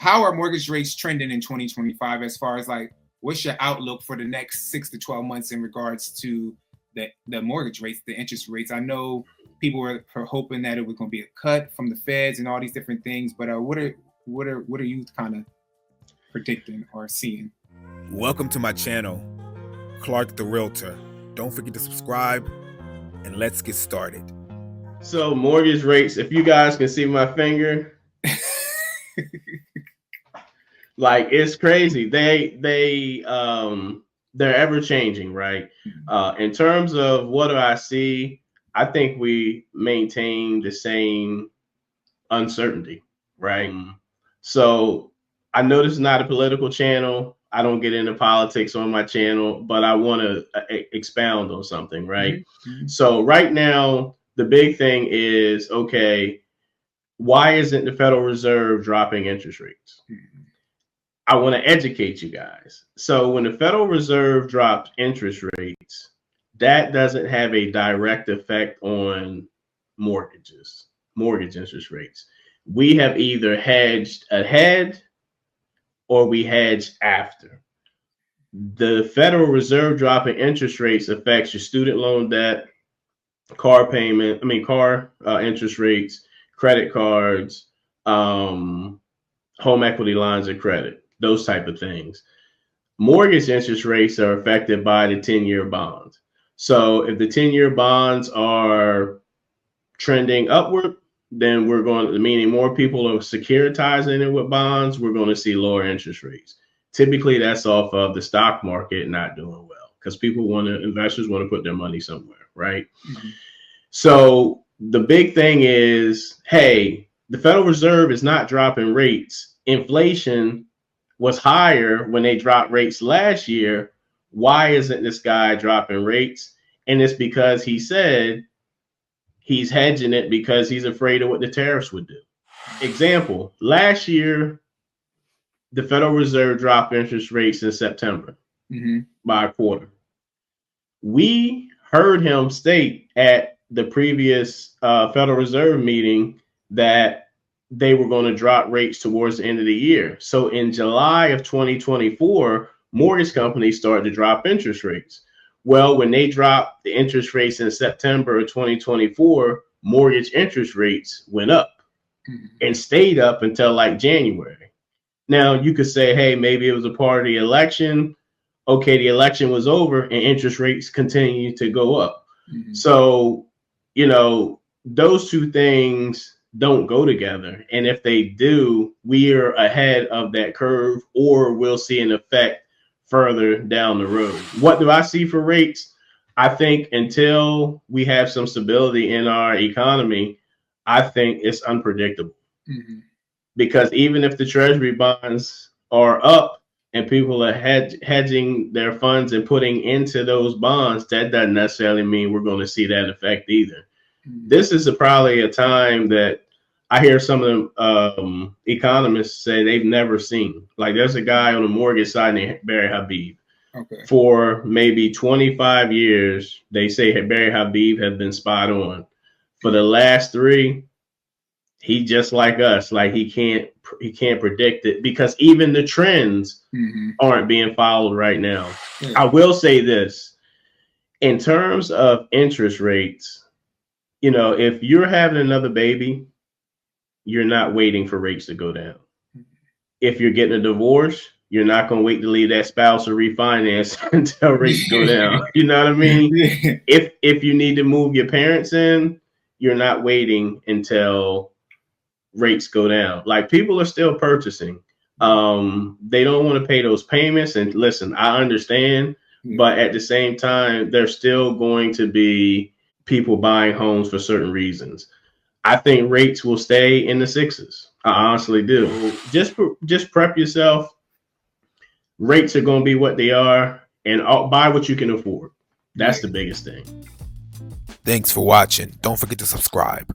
how are mortgage rates trending in 2025 as far as like what's your outlook for the next 6 to 12 months in regards to the mortgage rates, the interest rates? I know people were hoping that it was going to be a cut from the feds and all these different things, but what are you kind of predicting or seeing? Welcome to my channel, Clark the Realtor. Don't forget to subscribe and let's get started. So mortgage rates, if you guys can see my finger, like it's crazy. They're ever changing, right? In terms of what do I see, I think we maintain the same uncertainty, right? So I know this is not a political channel. I don't get into politics on my channel, but I want to expound on something, right? Mm-hmm. So right now, the big thing is, okay, why isn't the Federal Reserve dropping interest rates? Mm-hmm. I want to educate you guys. So when the Federal Reserve drops interest rates, that doesn't have a direct effect on mortgage interest rates. We have either hedged ahead or we hedge after. The Federal Reserve dropping interest rates affects your student loan debt, car interest rates, credit cards, home equity lines of credit, those type of things. Mortgage interest rates are affected by the 10-year bonds. So if the 10-year bonds are trending upward, then meaning more people are securitizing it with bonds, we're going to see lower interest rates. Typically, that's off of the stock market not doing well because investors want to put their money somewhere, right? Mm-hmm. So the big thing is, hey, the Federal Reserve is not dropping rates. Inflation was higher when they dropped rates last year. Why isn't this guy dropping rates? And it's because he said he's hedging it because he's afraid of what the tariffs would do. Example, last year, the Federal Reserve dropped interest rates in September by a quarter. We heard him state at the previous Federal Reserve meeting that they were going to drop rates towards the end of the year. So in July of 2024, mortgage companies started to drop interest rates. Well, when they dropped the interest rates in September of 2024, mortgage interest rates went up and stayed up until like January. Now, you could say, hey, maybe it was a part of the election. Okay, the election was over and interest rates continue to go up. Mm-hmm. So, those two things don't go together. And if they do, we are ahead of that curve or we'll see an effect further down the road. What do I see for rates? I think until we have some stability in our economy, I think it's unpredictable. Mm-hmm. Because even if the Treasury bonds are up and people are hedging their funds and putting into those bonds, that doesn't necessarily mean we're going to see that effect either. Mm-hmm. This is probably a time that I hear some of the economists say they've never seen. Like there's a guy on the mortgage side named Barry Habib. Okay. For maybe 25 years, they say Barry Habib has been spot on. For the last 3, he just like us, like he can't predict it because even the trends aren't being followed right now. Yeah. I will say this, in terms of interest rates, if you're having another baby, you're not waiting for rates to go down. If you're getting a divorce, you're not going to wait to leave that spouse or refinance until rates go down. You know what I mean? Yeah. If you need to move your parents in, you're not waiting until rates go down. Like people are still purchasing. They don't want to pay those payments. And listen, I understand, but at the same time, there's still going to be people buying homes for certain reasons. I think rates will stay in the 6s. I honestly do. Just prep yourself. Rates are going to be what they are, and buy what you can afford. That's the biggest thing. Thanks for watching. Don't forget to subscribe.